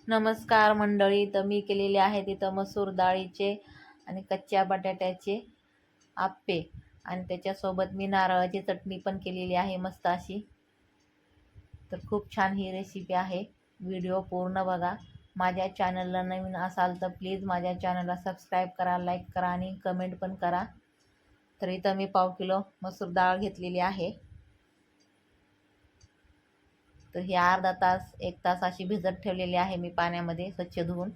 नमस्कार मंडळी. तर मी केलेले आहेत इथं मसूर डाळीचे आणि कच्च्या बटाट्याचे आप्पे आणि त्याच्यासोबत मी नारळाची चटणी पण केलेली आहे मस्त अशी. तर खूप छान ही रेसिपी आहे. व्हिडिओ पूर्ण बघा. माझ्या चॅनलला नवीन असाल तर प्लीज माझ्या चॅनलला सबस्क्राईब करा, लाईक करा आणि कमेंट पण करा. तर इथं मी पाव किलो मसूर डाळ घेतलेली आहे. तर ही अर्धा तास 1 तास अशी भिजत ठेवलेली आहे मी पाण्यामध्ये स्वच्छ धुवून.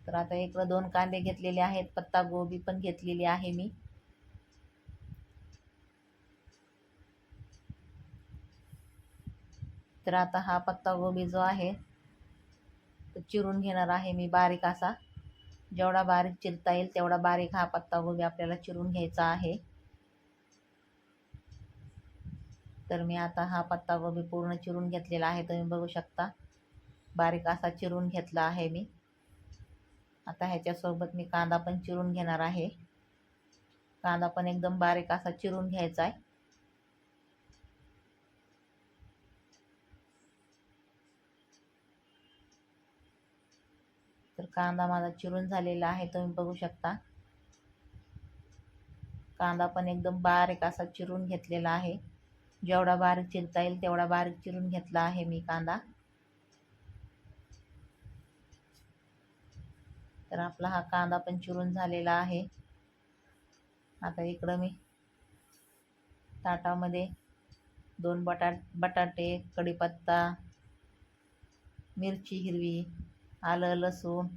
तर आता इकडं 2 कांदे घेतलेले आहेत, पत्ता गोबी पण घेतलेली आहे मी. तर आता हा पत्ता गोबी जो आहे तो चिरून घेणार आहे मी बारीक असा. जेवढा बारीक चिरता येईल तेवढा बारीक हा पत्ता गोबी आपल्याला चिरून घ्यायचा आहे. तर मी आता हा पत्ता गोबी पूर्ण चिरून घेतलेला आहे, तुम्ही बघू शकता. बारीक असा चिरून घेतला आहे मी. आता ह्याच्यासोबत मी कांदा पण चिरून घेणार आहे. कांदा पण एकदम बारीक असा चिरून घ्यायचा आहे. तर कांदा माझा चिरून झालेला आहे, तुम्ही बघू शकता. कांदा पण एकदम बारीक असा चिरून घेतलेला आहे. जेवढा बारीक चिरता येईल तेवढा बारीक चिरून घेतला आहे मी कांदा. तर आपला हा कांदा पण चिरून झालेला आहे. आता इकडं मी ताटामध्ये 2 बटाटे, कढीपत्ता, मिरची हिरवी, आलं लसूण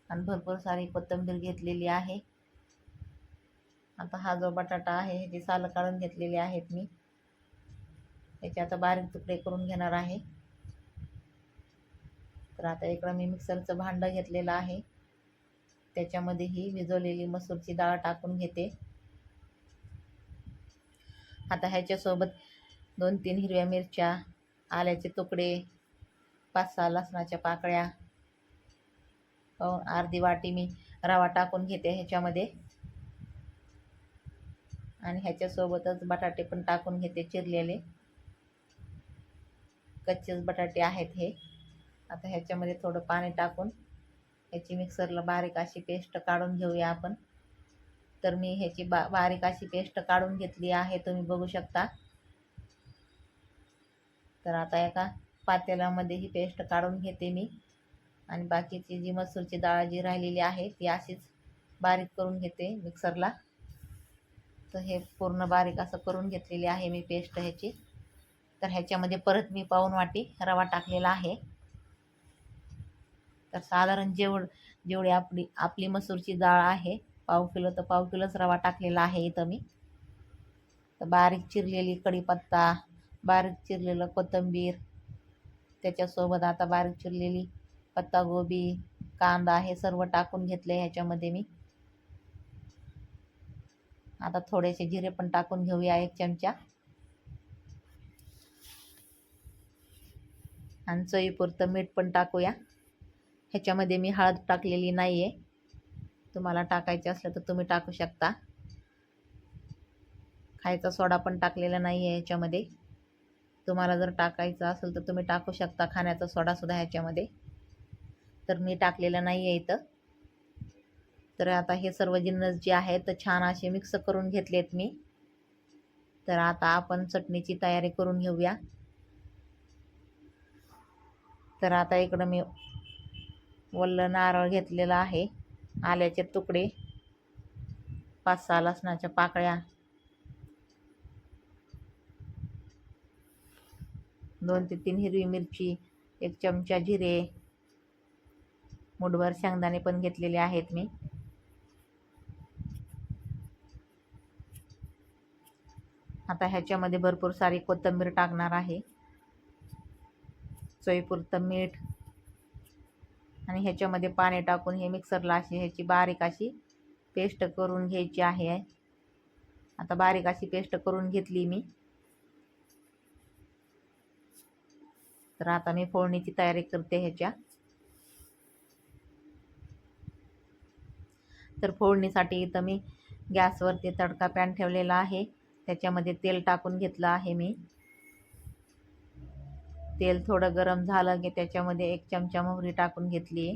आणि भरपूर सारी कोथिंबीर घेतलेली आहे. आता हा जो बटाटा आहे ह्याची सालं काढून घेतलेली आहेत मी. त्याचे आता बारीक तुकडे करून घेणार आहे. तर आता इकडं मी मिक्सरचं भांडं घेतलेलं आहे. त्याच्यामध्ये ही भिजवलेली मसूरची डाळ टाकून घेते. आता ह्याच्यासोबत 2-3 हिरव्या मिरच्या, आल्याचे तुकडे, 5-6 लसणाच्या पाकळ्या, अर्धी वाटी मी रवा टाकून घेते ह्याच्यामध्ये. आणि ह्याच्यासोबतच बटाटे पण टाकून घेते चिरलेले. कच्चेच बटाटे आहेत हे. आता ह्याच्यामध्ये थोडं पाणी टाकून ह्याची मिक्सरला बारीक अशी पेस्ट काढून घेऊया आपण. तर मी ह्याची बारीक अशी पेस्ट काढून घेतली आहे, तुम्ही बघू शकता. तर आता एका पातेल्यामध्ये ही पेस्ट काढून घेते मी आणि बाकीची जी मसूरची डाळ जी राहिलेली आहे ती अशीच बारीक करून घेते मिक्सरला. तर हे पूर्ण बारीक असं करून घेतलेली आहे मी पेस्ट ह्याची. तर ह्याच्यामध्ये परत मी पाऊण वाटी रवा टाकलेला आहे. तर साधारण जेवढी आपली मसूरची डाळ आहे, पाव किलो तर पाव किलोच रवा टाकलेला आहे इथं मी. तर बारीक चिरलेली कढीपत्ता, बारीक चिरलेलं कोथिंबीर, त्याच्यासोबत आता बारीक चिरलेली पत्तागोबी, कांदा हे सर्व टाकून घेतले ह्याच्यामध्ये मी. आता थोडेसे जिरे पण टाकून घेऊया 1 चमचा. आणि चवीपुरतं मीठ पण टाकूया. ह्याच्यामध्ये मी हळद टाकलेली नाही आहे. तुम्हाला टाकायचे असलं तर तुम्ही टाकू शकता. खायचा सोडा पण टाकलेला नाही आहे ह्याच्यामध्ये. तुम्हाला जर टाकायचं असेल तर तुम्ही टाकू शकता खाण्याचा सोडासुद्धा ह्याच्यामध्ये. तर मी टाकलेलं नाही आहे इथं. तर आता हे सर्व जिन्नस जे आहेत तर छान असे मिक्स करून घेतलेत मी. तर आता आपण चटणीची तयारी करून घेऊया. तर आता इकडं मी वल्लं नारळ घेतलेलं आहे, आल्याचे तुकडे, 5-6 लसणाच्या पाकळ्या, 2 ते 3 हिरवी मिरची, 1 चमचा जिरे, मुठभर शेंगदाणे पण घेतलेले आहेत मी. आता ह्याच्यामध्ये भरपूर सारी कोथिंबीर टाकणार आहे, चवीपुरतं मीठ आणि ह्याच्यामध्ये पाणी टाकून हे मिक्सरला अशी ह्याची बारीक अशी पेस्ट करून घ्यायची आहे. आता बारीक अशी पेस्ट करून घेतली मी. तर आता मी फोडणीची तयारी करते ह्याच्या. तर फोडणीसाठी इथं मी गॅसवरती तडका पॅन ठेवलेला आहे. त्याच्यामध्ये तेल टाकून घेतलं आहे मी. तेल थोडं गरम झालं की त्याच्यामध्ये 1 चमचा मोहरी टाकून घेतली.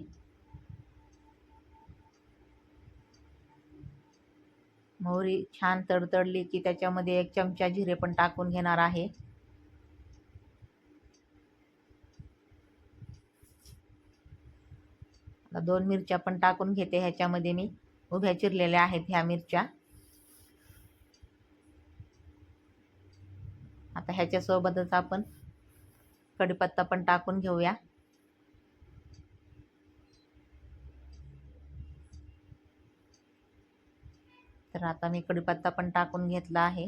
मोहरी छान तडतडली की त्याच्यामध्ये 1 चमचा जिरे पण टाकून घेणार आहे. आता 2 मिरच्या पण टाकून घेते. ह्याच्यामध्ये मी उभ्या चिरलेल्या आहेत ह्या मिरच्या. आता ह्याच्यासोबतच आपण कढीपत्ता पण टाकून घेऊया. तर आता मी कढीपत्ता पण टाकून घेतला आहे.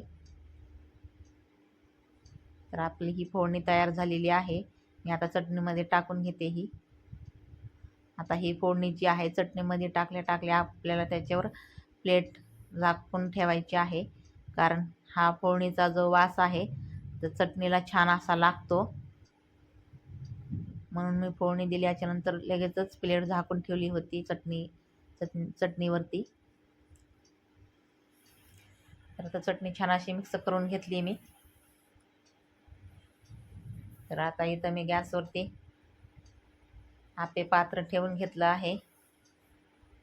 तर आपली ही फोडणी तयार झालेली आहे. मी आता चटणीमध्ये टाकून घेते ही. आता ही फोडणी जी आहे चटणीमध्ये टाकल्या आपल्याला त्याच्यावर प्लेट झाकून ठेवायची आहे, कारण हा फोडणीचा जो वास आहे तर चटणीला छान असा लागतो. म्हणून मी फोडणी दिल्याच्या नंतर लगेचच प्लेट झाकून ठेवली होती चटणीवरती. तर आता चटणी छान अशी मिक्स करून घेतली मी. तर आता इथं मी गॅसवरती आपे पात्र ठेवून घेतलं आहे.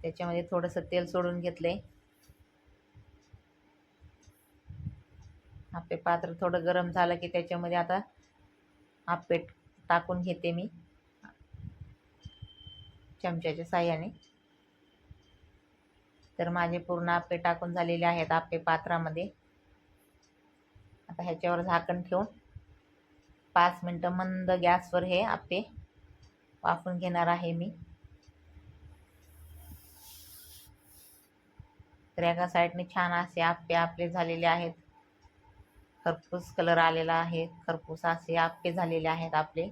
त्याच्यामध्ये थोडंसं तेल सोडून घेतले. आपे पात्र थोडं गरम झालं की त्याच्यामध्ये आता आपे टाकून घेते मी चमच्याच्या साह्याने. तर माझे पूर्ण आपे टाकून झालेले आहेत आपे पात्रामध्ये. आता ह्याच्यावर झाकण ठेवून 5 मिनिटं मंद गॅसवर हे आपे वाफून घेणार आहे मी. तर एका साईडने छान असे आपे आपले झालेले आहेत. खरपूस कलर आलेला आहे. खरपूस असे आपे झालेले आहेत आपले.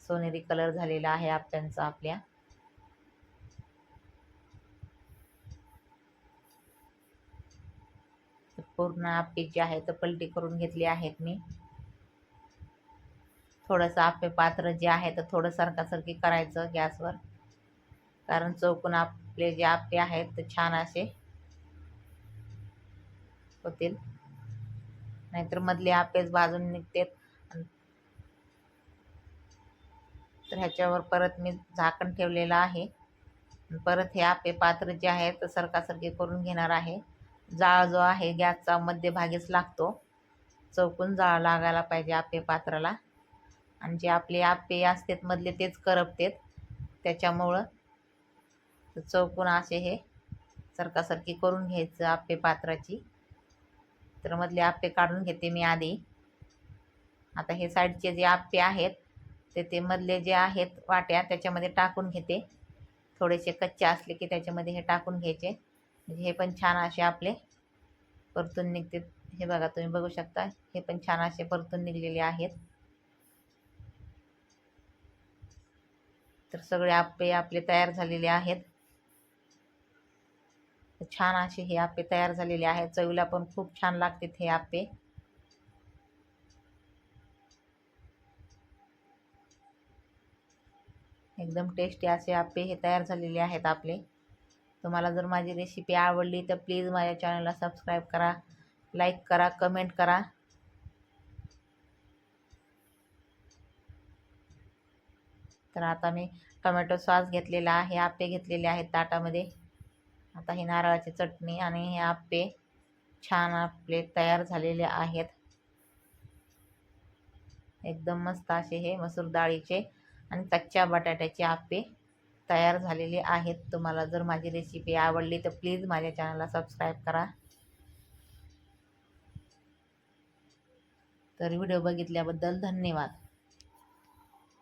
सोनेरी कलर झालेला आहे आप्यांचा आपल्या. पूर्ण आपे जे आहे तर पलटी करून घेतली आहेत मी. थोडंसं आपे पात्र जे आहे तर थोडं सरकासरकी करायचं गॅसवर, कारण चौकून आपले जे आपे आहेत ते छान असे होतील, नाहीतर मधले आपेच भाजून निघतात. तर ह्याच्यावर परत मी झाकण ठेवलेलं आहे. परत हे आपे पात्र जे आहे तर सरकासरकी करून घेणार आहे. जाळ जो आहे गॅसचा मध्यभागीच लागतो. चौकून जाळ लागायला पाहिजे आपे पात्राला. आणि जे आपले आपे असतात मधले तेच करपतात. त्याच्यामुळं चौकून असे हे सरकासरकी करून घ्यायचं आपे पात्राची. तर मधले आपे काढून घेते मी आधी. आता हे साईडचे जे आपे आहेत ते मधले जे आहेत वाट्या त्याच्यामध्ये टाकून घेते. थोडेसे कच्चे असले की त्याच्यामध्ये हे टाकून घ्यायचे, म्हणजे हे पण छान असे आपले परतून निघते. हे बघा, तुम्ही बघू शकता, हे पण छान असे परतून निघलेले आहेत. तर सगळे आपे आपले तयार झालेले आहेत. छान असे हे आपे तयार झालेले आहेत. चवीला पण खूप छान लागतात हे आपे. एकदम टेस्टी असे आपे हे तयार झालेले आहेत आपले. तुम्हाला जर माझी रेसिपी आवडली तर प्लीज माझ्या चॅनलला सबस्क्राईब करा, लाईक करा, कमेंट करा. तर आता मी टोमॅटो सॉस घेतलेला आहे, आपे घेतलेले आहेत ताटामध्ये. आता ही नारळाची चटणी आणि हे आपे छान आपले तयार झालेले आहेत. एकदम मस्त असे हे मसूर डाळीचे आणि कच्च्या बटाट्याचे आपे तयार झालेले आहेत. तुम्हाला जर माझी रेसिपी आवडली तर प्लीज माझ्या चॅनलला सबस्क्राईब करा. तर व्हिडिओ बघितल्याबद्दल धन्यवाद.